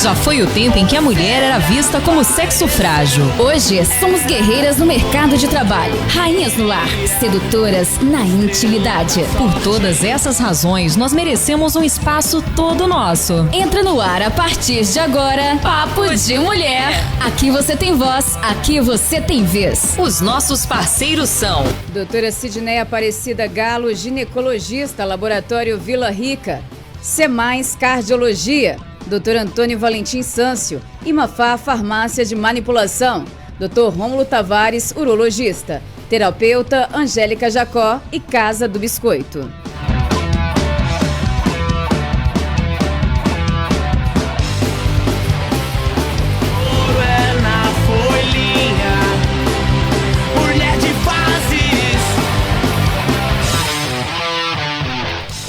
Já foi o tempo em que a mulher era vista como sexo frágil. Hoje, somos guerreiras no mercado de trabalho, rainhas no lar, sedutoras na intimidade. Por todas essas razões, nós merecemos um espaço todo nosso. Entra no ar a partir de agora, Papo de Mulher. Aqui você tem voz, aqui você tem vez. Os nossos parceiros são Doutora Sidneia Aparecida Galo, ginecologista, Laboratório Vila Rica. Semais Cardiologia, Dr. Antônio Valentim Sâncio. E Mafá Farmácia de Manipulação, Dr. Rômulo Tavares, urologista. Terapeuta Angélica Jacó e Casa do Biscoito.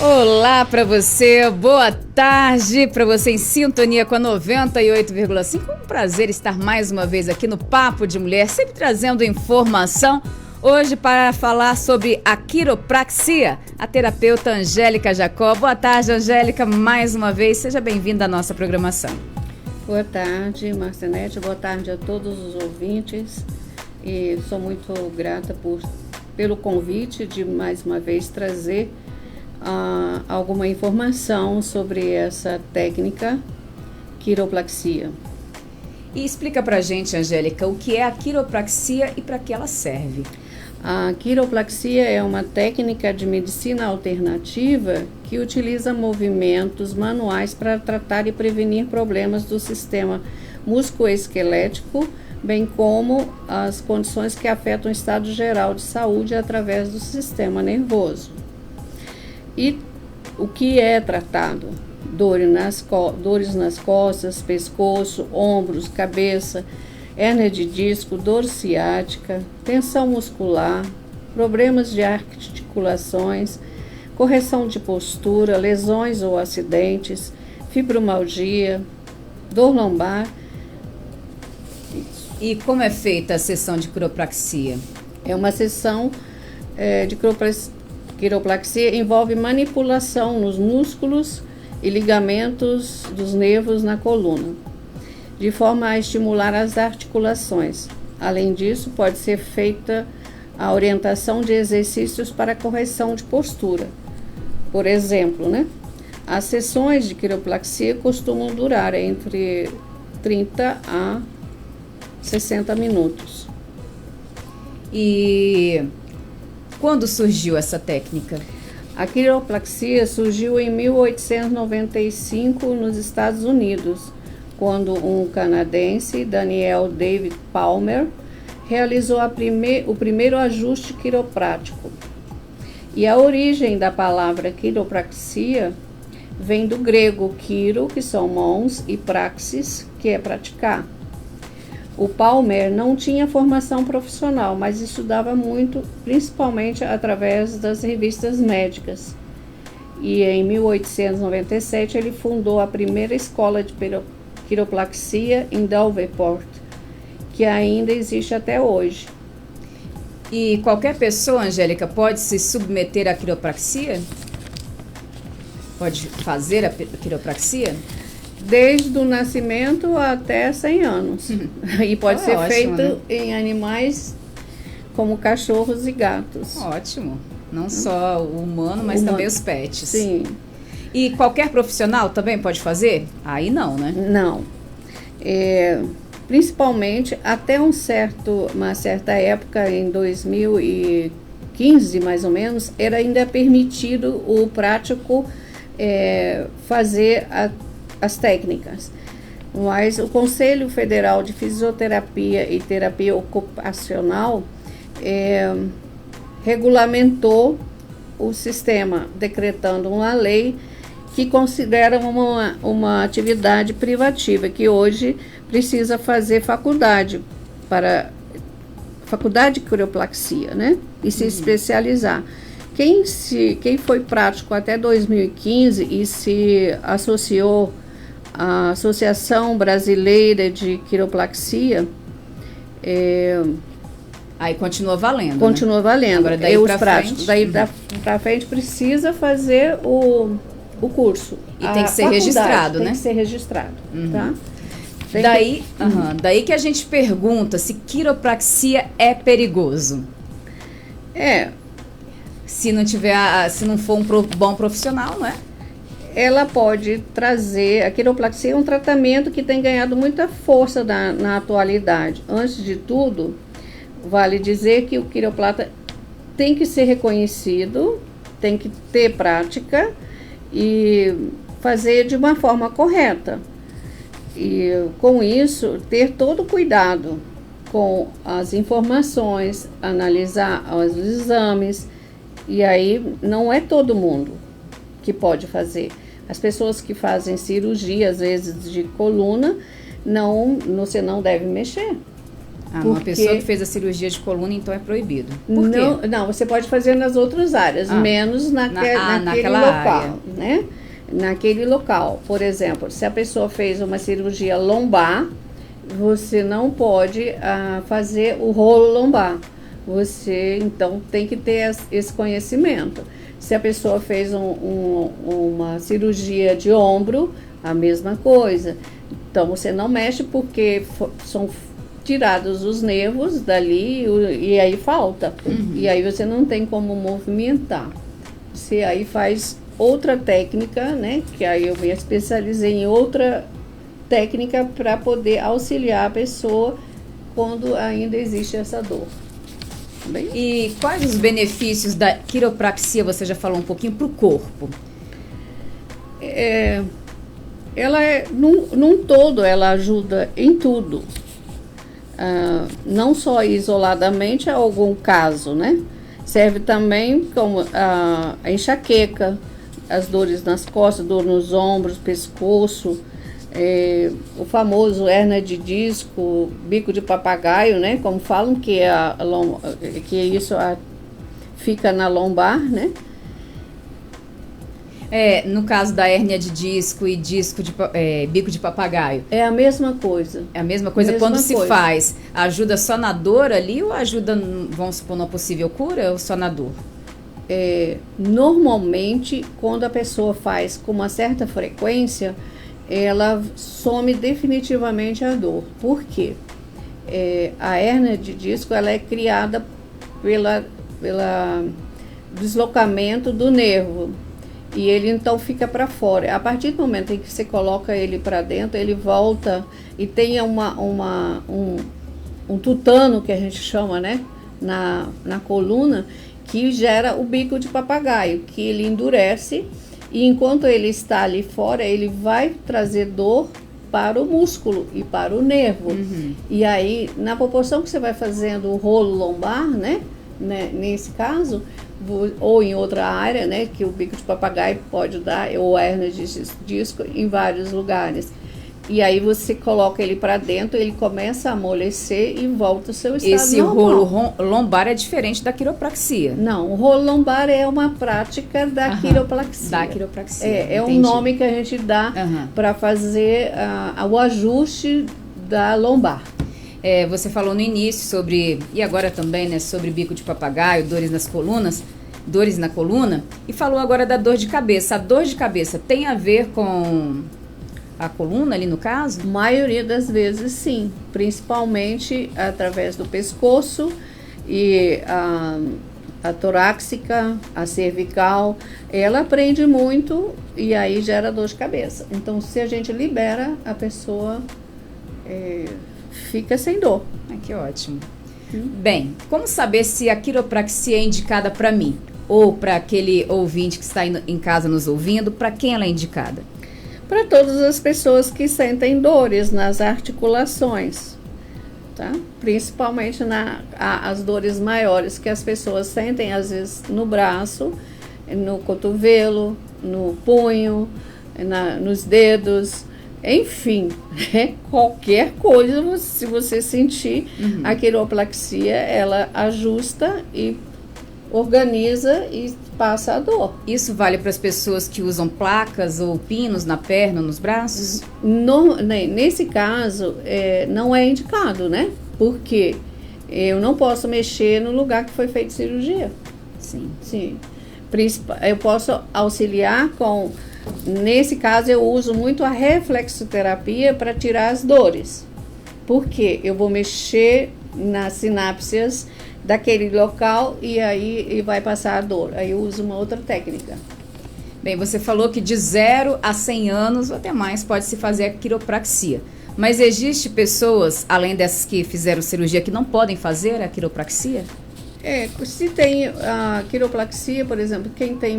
Olá para você, boa tarde para você em sintonia com a 98,5. Um prazer estar mais uma vez aqui no Papo de Mulher, sempre trazendo informação. Hoje para falar sobre a quiropraxia, a terapeuta Angélica Jacó. Boa tarde, Angélica, mais uma vez, seja bem-vinda à nossa programação. Boa tarde, Marcinete, boa tarde a todos os ouvintes e sou muito grata pelo convite de mais uma vez trazer alguma informação sobre essa técnica quiropraxia. E explica pra gente, Angélica, o que é a quiropraxia e para que ela serve? A quiropraxia é uma técnica de medicina alternativa que utiliza movimentos manuais para tratar e prevenir problemas do sistema musculoesquelético, bem como as condições que afetam o estado geral de saúde através do sistema nervoso. E o que é tratado? Dores nas costas, pescoço, ombros, cabeça, hérnia de disco, dor ciática, tensão muscular, problemas de articulações, correção de postura, lesões ou acidentes, fibromialgia, dor lombar. E como é feita a sessão de quiropraxia? É uma sessão de quiropraxia envolve manipulação nos músculos e ligamentos dos nervos na coluna, de forma a estimular as articulações. Além disso, pode ser feita a orientação de exercícios para correção de postura. Por exemplo, as sessões de quiropraxia costumam durar entre 30 a 60 minutos. E quando surgiu essa técnica? A quiropraxia surgiu em 1895 nos Estados Unidos, quando um canadense, Daniel David Palmer, realizou o primeiro ajuste quiroprático. E a origem da palavra quiropraxia vem do grego quiro, que são mãos, e praxis, que é praticar. O Palmer não tinha formação profissional, mas estudava muito, principalmente através das revistas médicas. E em 1897 ele fundou a primeira escola de quiropraxia em Davenport, que ainda existe até hoje. E qualquer pessoa, Angélica, pode se submeter à quiropraxia? Pode fazer a quiropraxia? Desde o nascimento até 100 anos. E pode ser ótimo, feito em animais como cachorros e gatos. Ótimo. Não só o humano, mas também os pets. Sim. E qualquer profissional também pode fazer? Aí não, né? Não. Principalmente até uma certa época, em 2015 mais ou menos, era ainda permitido o prático fazer as técnicas, mas o Conselho Federal de Fisioterapia e Terapia Ocupacional regulamentou o sistema, decretando uma lei que considera uma atividade privativa, que hoje precisa fazer faculdade de quiropraxia, e se especializar. Quem foi prático até 2015 e se associou à Associação Brasileira de Quiropraxia, aí continua valendo. Continua valendo. Agora daí os pra práticos. frente. Daí para frente precisa fazer o O curso. E tem que ser registrado, né? Tem que ser registrado, tá? Daí que a gente pergunta se quiropraxia é perigoso. Se não for um bom profissional, não é? Ela pode trazer... A quiropraxia é um tratamento que tem ganhado muita força na atualidade. Antes de tudo, vale dizer que o quiroprata tem que ser reconhecido, tem que ter prática e fazer de uma forma correta. E com isso, ter todo cuidado com as informações, analisar os exames. E aí, não é todo mundo que pode fazer. As pessoas que fazem cirurgia, às vezes de coluna, você não deve mexer. Uma pessoa que fez a cirurgia de coluna, então é proibido. Por quê? Não, você pode fazer nas outras áreas, menos naquele local, né? Naquele local. Por exemplo, se a pessoa fez uma cirurgia lombar, você não pode fazer o rolo lombar. Você, então, tem que ter esse conhecimento. Se a pessoa fez uma cirurgia de ombro, a mesma coisa. Então, você não mexe porque são tirados os nervos dali e aí falta. E aí você não tem como movimentar. Você aí faz outra técnica, né? Que aí eu me especializei em outra técnica para poder auxiliar a pessoa quando ainda existe essa dor. Bem? E quais os benefícios da quiropraxia, você já falou um pouquinho, para o corpo? Ela num todo, ela ajuda em tudo. Não só isoladamente a algum caso, né? Serve também como a enxaqueca, as dores nas costas, dor nos ombros, pescoço, o famoso hérnia de disco, bico de papagaio, né? Como falam que isso fica na lombar, né? No caso da hérnia de disco e bico de papagaio. É a mesma coisa. É a mesma coisa quando se faz. Ajuda só na dor ali ou ajuda, vamos supor, numa possível cura ou só na dor? Normalmente, quando a pessoa faz com uma certa frequência, ela some definitivamente a dor. Por quê? A hérnia de disco ela é criada pelo deslocamento do nervo. E ele então fica para fora. A partir do momento em que você coloca ele para dentro, ele volta e tem um tutano, que a gente chama, né? Na coluna, que gera o bico de papagaio, que ele endurece. E enquanto ele está ali fora, ele vai trazer dor para o músculo e para o nervo. E aí, na proporção que você vai fazendo o rolo lombar, né? Nesse caso, ou em outra área, né, que o bico de papagaio pode dar, ou a hérnia de disco, em vários lugares. E aí você coloca ele para dentro, ele começa a amolecer e volta ao seu estado Esse normal. rolo lombar é diferente da quiropraxia? Não, o rolo lombar é uma prática da quiropraxia. Da quiropraxia. É um nome que a gente dá para fazer o ajuste da lombar. Você falou no início sobre, e agora também, né, sobre bico de papagaio, dores na coluna, e falou agora da dor de cabeça. A dor de cabeça tem a ver com a coluna ali no caso? Maioria das vezes sim, principalmente através do pescoço e a torácica, a cervical, ela prende muito e aí gera dor de cabeça. Então, se a gente libera, a pessoa fica sem dor. Que ótimo. Bem, como saber se a quiropraxia é indicada para mim? Ou para aquele ouvinte que está em casa nos ouvindo, para quem ela é indicada? Para todas as pessoas que sentem dores nas articulações, tá? Principalmente as dores maiores que as pessoas sentem, às vezes, no braço, no cotovelo, no punho, nos dedos. Enfim, qualquer coisa, se você sentir a quiropraxia, ela ajusta e organiza e passa a dor. Isso vale para as pessoas que usam placas ou pinos na perna, nos braços? Nesse caso, não é indicado, né? Porque eu não posso mexer no lugar que foi feita cirurgia. Sim. Sim. Eu posso auxiliar com Nesse caso, eu uso muito a reflexoterapia para tirar as dores. Porque eu vou mexer nas sinapses daquele local e aí vai passar a dor. Aí eu uso uma outra técnica. Bem, você falou que de 0 a 100 anos ou até mais pode se fazer a quiropraxia. Mas existe pessoas, além dessas que fizeram cirurgia, que não podem fazer a quiropraxia? Se tem a quiropraxia, por exemplo, quem tem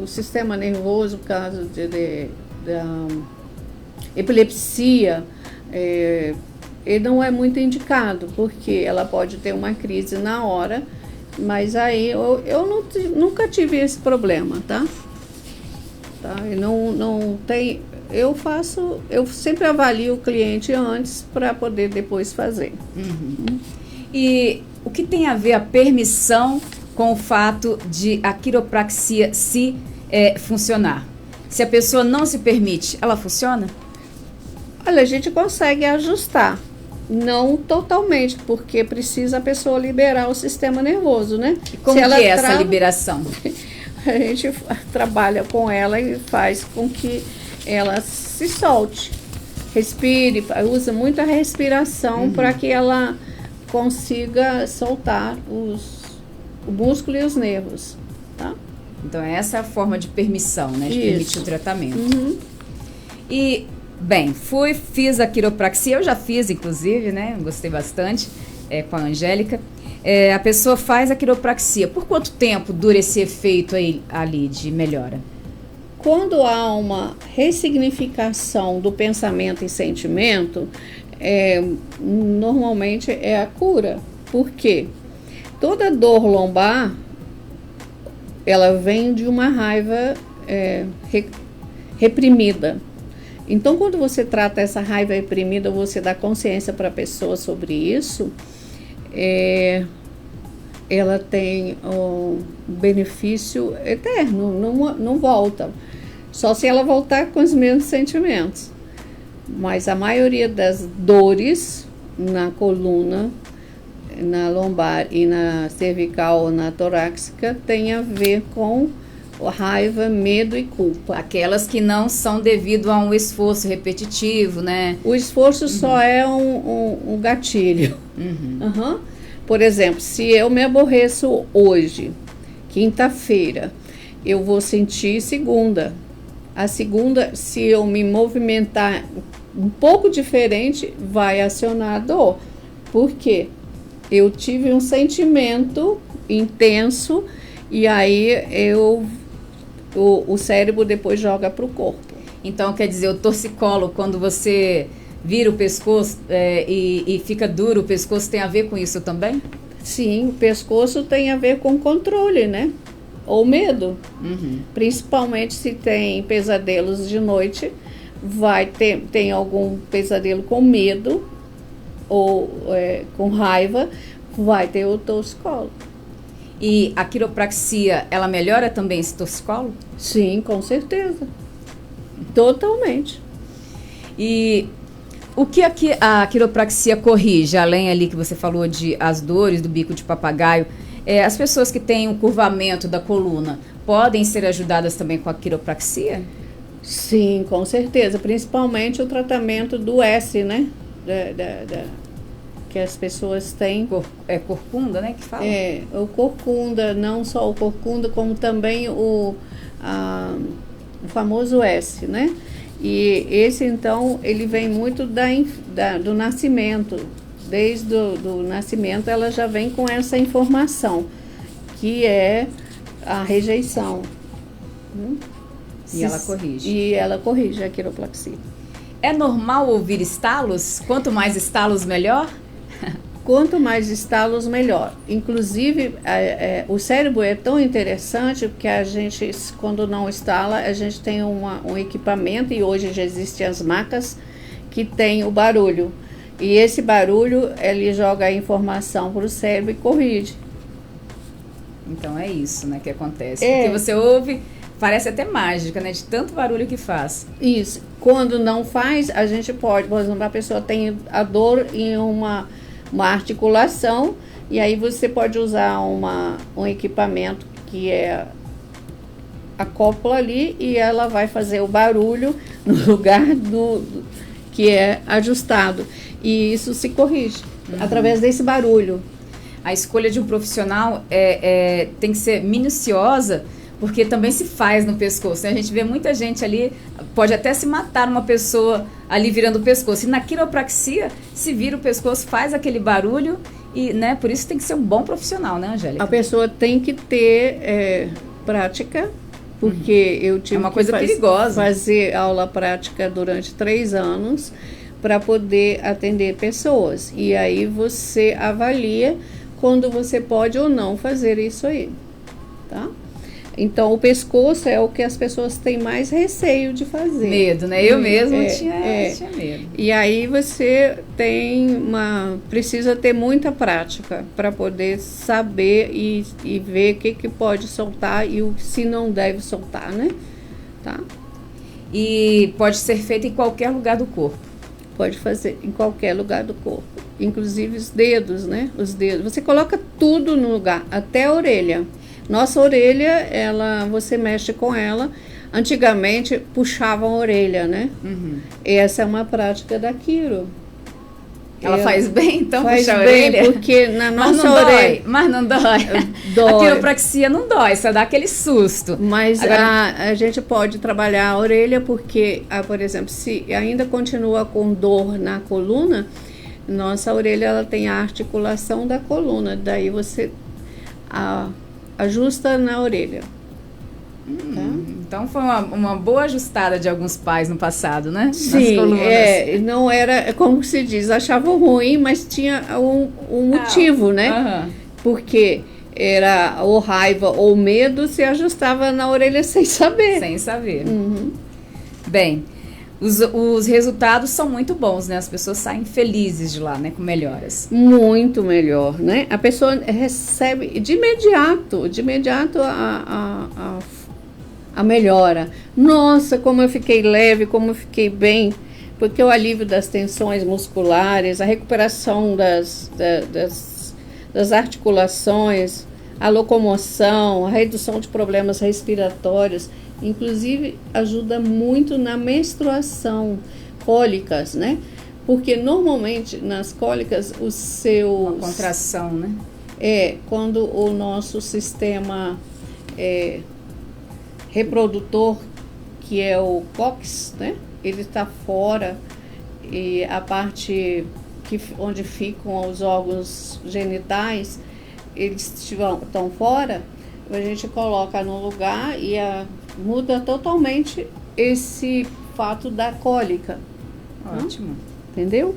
o sistema nervoso, caso da epilepsia, ele não é muito indicado, porque ela pode ter uma crise na hora, mas aí eu nunca tive esse problema, tá? Não tem, eu sempre avalio o cliente antes para poder depois fazer. Uhum. E o que tem a ver a permissão com o fato de a quiropraxia funcionar? Se a pessoa não se permite, ela funciona? Olha, a gente consegue ajustar. Não totalmente, porque precisa a pessoa liberar o sistema nervoso, né? E como que é essa liberação? A gente trabalha com ela e faz com que ela se solte. Respire, usa muito a respiração para que ela consiga soltar o músculo e os nervos, tá? Então, essa é a forma de permissão, né? De permitir o tratamento. Uhum. E... Bem, fiz a quiropraxia, eu já fiz, inclusive, né? Gostei bastante com a Angélica. A pessoa faz a quiropraxia. Por quanto tempo dura esse efeito ali de melhora? Quando há uma ressignificação do pensamento e sentimento, normalmente é a cura. Por quê? Toda dor lombar, ela vem de uma raiva reprimida. Então, quando você trata essa raiva reprimida, você dá consciência para a pessoa sobre isso, ela tem um benefício eterno, não volta. Só se ela voltar com os mesmos sentimentos. Mas a maioria das dores na coluna, na lombar e na cervical ou na torácica tem a ver com raiva, medo e culpa. Aquelas que não são devido a um esforço repetitivo, né? O esforço só é um gatilho. Por exemplo, se eu me aborreço hoje, quinta-feira, eu vou sentir segunda. A segunda, se eu me movimentar um pouco diferente, vai acionar a dor. Por quê? Eu tive um sentimento intenso e aí o cérebro depois joga para o corpo. Então, quer dizer, o torcicolo, quando você vira o pescoço e fica duro o pescoço, tem a ver com isso também? Sim, o pescoço tem a ver com controle, né? Ou medo. Principalmente se tem pesadelos de noite, tem algum pesadelo com medo ou com raiva, vai ter o torcicolo. E a quiropraxia, ela melhora também esse torcicolo? Sim, com certeza. Totalmente. E o que a quiropraxia corrige, além ali que você falou de as dores do bico de papagaio, as pessoas que têm um curvamento da coluna podem ser ajudadas também com a quiropraxia? Sim, com certeza. Principalmente o tratamento do S, né? Que as pessoas têm. Corcunda, né? Que fala? O corcunda, não só o corcunda, como também o famoso S, né? E esse, então, ele vem muito do nascimento. Desde o nascimento, ela já vem com essa informação, que é a rejeição. E ela corrige. E ela corrige a quiropraxia. É normal ouvir estalos? Quanto mais estalos, melhor? Quanto mais estalos, melhor. Inclusive, o cérebro é tão interessante que a gente, quando não estala, a gente tem um equipamento, e hoje já existem as macas, que tem o barulho. E esse barulho, ele joga a informação para o cérebro e corrige. Então é isso, né, que acontece. Porque você ouve, parece até mágica, né, de tanto barulho que faz. Isso. Quando não faz, a gente pode, por exemplo, a pessoa tem a dor em uma articulação, e aí você pode usar um equipamento que acopla ali e ela vai fazer o barulho no lugar que é ajustado. E isso se corrige através desse barulho. A escolha de um profissional tem que ser minuciosa, porque também se faz no pescoço, né? A gente vê muita gente ali, pode até se matar uma pessoa ali virando o pescoço. E na quiropraxia, se vira o pescoço, faz aquele barulho, e, né, por isso tem que ser um bom profissional, né, Angélica? A pessoa tem que ter prática, porque eu tive uma coisa perigosa. Fazer aula prática durante 3 anos para poder atender pessoas. E aí você avalia quando você pode ou não fazer isso aí, tá? Então, o pescoço é o que as pessoas têm mais receio de fazer. Medo, né? Eu mesma tinha medo. E aí você precisa ter muita prática para poder saber e ver o que pode soltar e se não deve soltar, né? Tá? E pode ser feito em qualquer lugar do corpo. Pode fazer em qualquer lugar do corpo. Inclusive os dedos, né? Os dedos. Você coloca tudo no lugar, até a orelha. Nossa orelha, você mexe com ela. Antigamente, puxavam a orelha, né? Uhum. Essa é uma prática da quiro. Ela faz bem, então, faz puxar a bem, orelha? Porque na nossa orelha... Mas não dói. Dói. A quiropraxia não dói, só dá aquele susto. Mas agora, a gente pode trabalhar a orelha porque, por exemplo, se ainda continua com dor na coluna, nossa orelha ela tem a articulação da coluna. Daí você... ajusta na orelha. Então foi uma boa ajustada de alguns pais no passado, né? Sim, não era, como se diz, achavam ruim, mas tinha um motivo, né? Porque era ou raiva ou medo, se ajustava na orelha sem saber. Sem saber. Bem, os resultados são muito bons, né? As pessoas saem felizes de lá, né? Com melhoras. Muito melhor, né? A pessoa recebe de imediato a melhora. Nossa, como eu fiquei leve, como eu fiquei bem. Porque o alívio das tensões musculares, a recuperação das articulações, a locomoção, a redução de problemas respiratórios, inclusive ajuda muito na menstruação, cólicas, né? Porque normalmente nas cólicas uma contração, né? Quando o nosso sistema reprodutor, que é o cóccix, né? Ele está fora e a parte onde ficam os órgãos genitais, eles estão fora, a gente coloca no lugar e muda totalmente esse fato da cólica. Ótimo. Entendeu?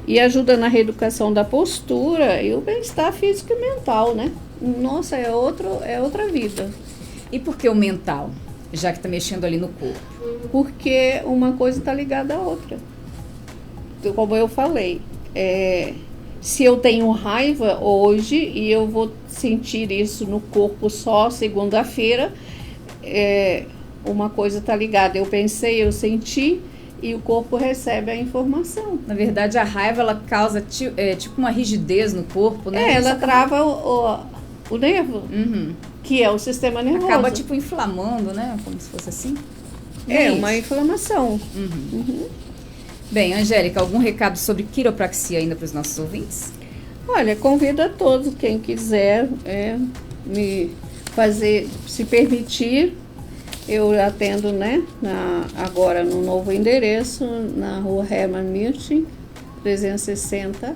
E ajuda na reeducação da postura e o bem-estar físico e mental, né? Nossa, é outra vida. E por que o mental? Já que está mexendo ali no corpo. Porque uma coisa está ligada à outra. Então, como eu falei, se eu tenho raiva hoje e eu vou sentir isso no corpo só segunda-feira, uma coisa está ligada. Eu pensei, eu senti e o corpo recebe a informação. Na verdade, a raiva ela causa tipo uma rigidez no corpo, né? Ela trava o nervo. Que é o sistema nervoso. Acaba tipo inflamando, né? Como se fosse assim. Uma inflamação. Bem, Angélica, algum recado sobre quiropraxia ainda para os nossos ouvintes? Olha, convido a todos, quem quiser me fazer, se permitir, eu atendo, né? Agora no novo endereço, na rua Hermann Milching, 360A.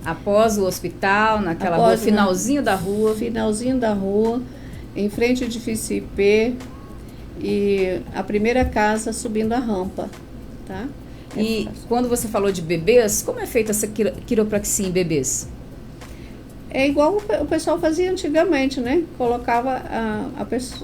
Após o hospital, naquela rua, finalzinho da rua. Finalzinho da rua, em frente ao edifício IP e a primeira casa subindo a rampa, tá? E quando você falou de bebês, como é feita essa quiropraxia em bebês? É igual o pessoal fazia antigamente, né? Colocava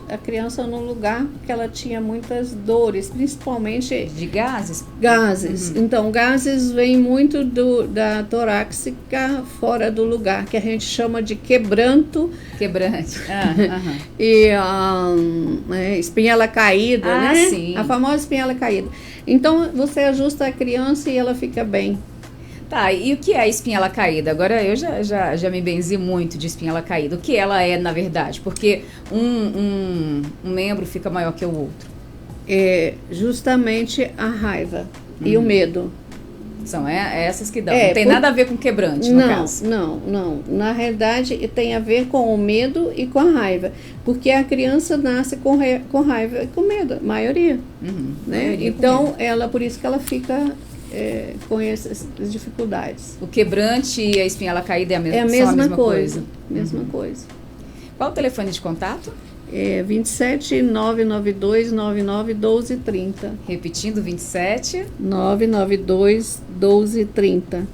a criança num lugar que ela tinha muitas dores, principalmente... De gases? Gases. Então, gases vêm muito da torácica fora do lugar, que a gente chama de quebranto. Quebrante. E espinhela caída, né? Sim. A famosa espinhela caída. Então, você ajusta a criança e ela fica bem. Tá, e o que é a espinhela caída? Agora eu já me benzi muito de espinhela caída. O que ela é, na verdade? Porque um membro fica maior que o outro. É justamente a raiva e o medo. São essas que dão. Não tem nada a ver com quebrante, no caso. Não. Na realidade, tem a ver com o medo e com a raiva. Porque a criança nasce com raiva e com medo, a maioria. Né? Maioria então, por isso que ela fica com essas dificuldades. O quebrante e a espinhela caída é a mesma, É a são mesma coisa. Mesma coisa. Qual o telefone de contato? 27 992 99 12 30. Repetindo, 27. 992 12 30.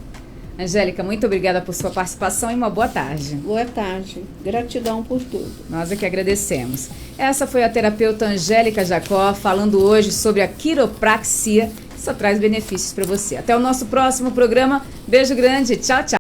Angélica, muito obrigada por sua participação e uma boa tarde. Boa tarde. Gratidão por tudo. Nós é que agradecemos. Essa foi a terapeuta Angélica Jacó falando hoje sobre a quiropraxia, que só traz benefícios para você. Até o nosso próximo programa. Beijo grande. Tchau, tchau.